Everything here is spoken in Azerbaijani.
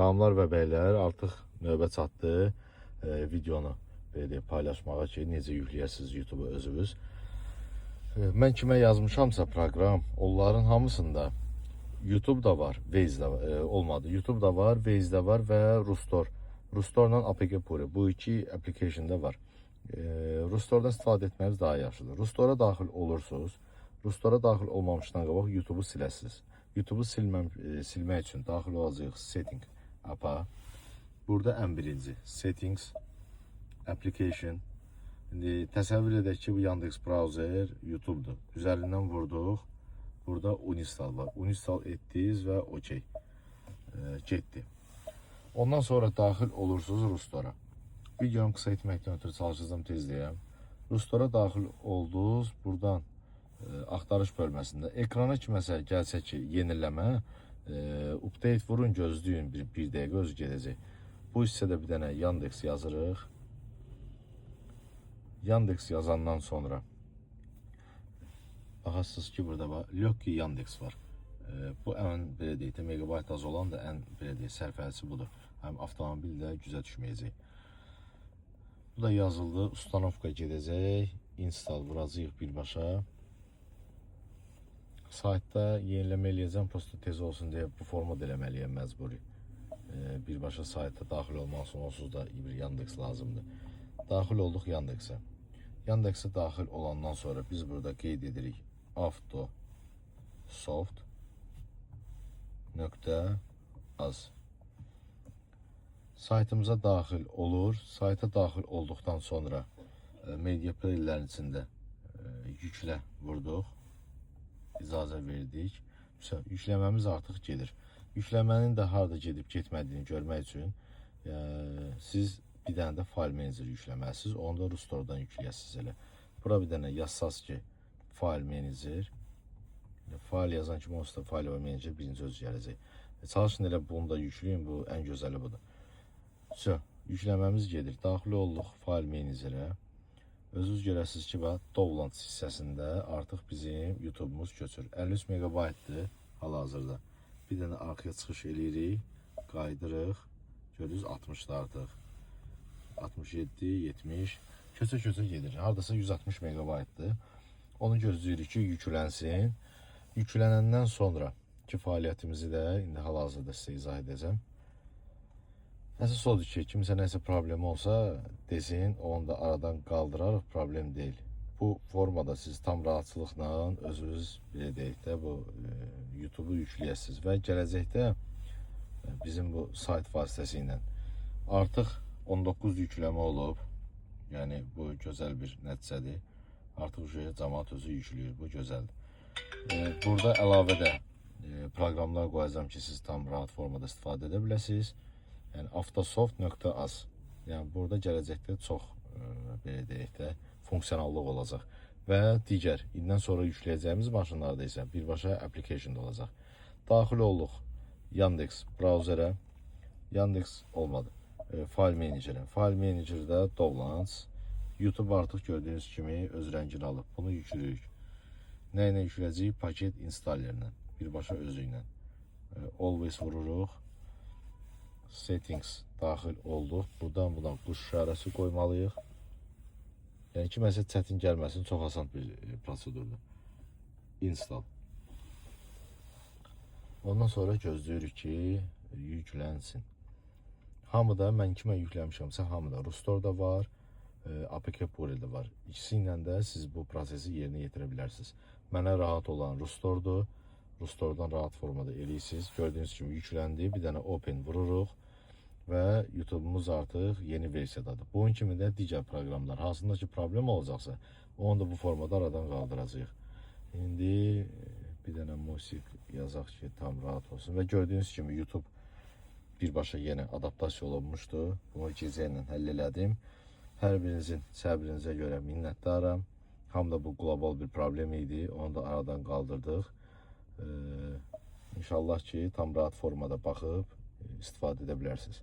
Salamlar və bəylər, artıq növbə çatdı videonu belə paylaşmağa ki, necə yükləyərsiniz YouTube özünüz. Mən kimə yazmışamsa proqram, onların hamısında YouTube da var, Waze da olmadı. YouTube da var, Waze da var və Rustore. Rustore'la APK Puri. Bu iki application da var. Rustore'dan istifadə etməniz daha yaxşıdır. Rustore'a daxil olursunuz. Rustore'a daxil olmamışdan qabaq YouTube'u siləsiniz. YouTube'u silmək üçün daxil olacağıq Setting App'a. Burada ən birinci Settings, Application. İndi təsəvvür edək ki, bu Yandex Browser YouTube'dur. Üzərindən vurduq. Burada uninstall var. Uninstall etdiniz və OK. Getdi. Ondan sonra daxil olursunuz Rustore'a. Videomu qısa etməkdən ötürü çalışacağım tezliyəm. Rustore'a daxil oldunuz. Buradan axtarış bölməsində ekrana kiməsə gəlsə ki, yeniləmə, update vurun, gözləyin, bir dəqiqə özü gedəcək. Bu hissədə bir dənə Yandex yazırıq. Yandex yazandan sonra baxasınız ki, burada var, Loki Yandex var. Bu ən belə deyək də megabayt az olan da ən belə deyək sərfəlici budur. Həm avtomobil də güzə düşməyəcək. Bu da yazıldı, ustanovka gedəcək, install vuracağıq birbaşa. Saytda yeniləmə eləyəcəm, prosto tez olsun deyə bu format eləməliyəm məcburi. Birbaşa saytda daxil olmaq üçün onsuz da bir Yandex lazımdır. Daxil olduq Yandex'ə. Yandex'ə daxil olandan sonra biz burada qeyd edirik avtosoft.az. Saytımıza daxil olur. Sayta daxil olduqdan sonra media playerlərin içində yüklə vurduq. İcazə verdik. Yükləməmiz artıq gedir. Yükləmənin də harada gedib getmədiyini görmək üçün siz bir dənə də file manager yükləməlisiniz. Onu da Rustore'dan yükləyəsiniz elə. Bura bir dənə yazsaz ki, file manager. File yazan kimi onsuz da file manager birinci öz gələcək. Çalışın elə bunu da yükləyin. Bu ən gözəli budur. Yükləməmiz gedir. Daxil olduq file manager'ə. Özünüz görəsiniz ki, Download hissəsində artıq bizim YouTube'umuz köçür. 53 megabaytdır hal-hazırda. Bir dənə arxaya çıxış eləyirik, qaydırıq. Görürüz 60'da artıq. 67, 70. Köçə gedir. Hardasa 160 megabaytdır. Onu gözləyirik ki, yüklənsin. Yüklənəndən sonra ki, fəaliyyətimizi də indi hal-hazırda sizə izah edəcəm. Əsas odur ki, kimsə nəsə problemi olsa desin, onu da aradan qaldırarıq, problem deyil. Bu formada siz tam rahatçılıqla özünüz belə deyək də bu YouTube'u yükləyəsiniz və gələcəkdə bizim bu sayt vasitəsilə artıq 19 yükləmə olub. Yəni bu gözəl bir nəticədir. Artıq cəmaət özü yükləyir, bu gözəldir. Burada əlavə də proqramlar qoyacağım ki, siz tam rahat formada istifadə edə biləsiniz. Yəni avtosoft.az. Yəni burada gələcəkdə çox belə deyək də funksiyonallıq olacaq və digər indən sonra yükləyəcəyimiz maşınlarda isə birbaşa application da olacaq. Daxil olduq Yandex browserə. Yandex olmadı. File manager'ə. File manager'da Downloads. YouTube artıq gördüyünüz kimi öz rəngini alıb. Bunu yükləyik. Nə ilə yükləyəcəyik? Paket installerlə. Birbaşa özü ilə. Always vururuq. Settings daxil olduq. Buradan buna quş işarəsi qoymalıyıq. Yəni ki, məsələ çətin gəlməsin, çox asan bir prosedurdur. Install. Ondan sonra gözləyirik ki, yüklənsin. Hamıda mən kimə yükləmişəmsə, hamıda Rustore'da var, APK Puri'də var. İkisi ilə də siz bu prosesi yerinə yetirə bilərsiniz. Mənə rahat olan Rustore'dur. Rustore'dan rahat formada eləyirsiniz. Gördüyünüz kimi yükləndi. Bir dənə Open vururuq və YouTube'umuz artıq yeni versiyadadır. Bunun kimi də digər proqramlar. Hansında ki problem olacaqsa, onu da bu formada aradan qaldıracağıq. İndi bir dənə musik yazaq ki, tam rahat olsun. Və gördüyünüz kimi YouTube birbaşa yeni adaptasiya olunmuşdur. Bunu gecəylə həll elədim. Hər birinizin səbrinizə görə minnətdaram. Həm də bu qlobal bir problem idi. Onu da aradan qaldırdıq. İnşallah ki, tam rahat formada baxıb istifadə edə bilərsiniz.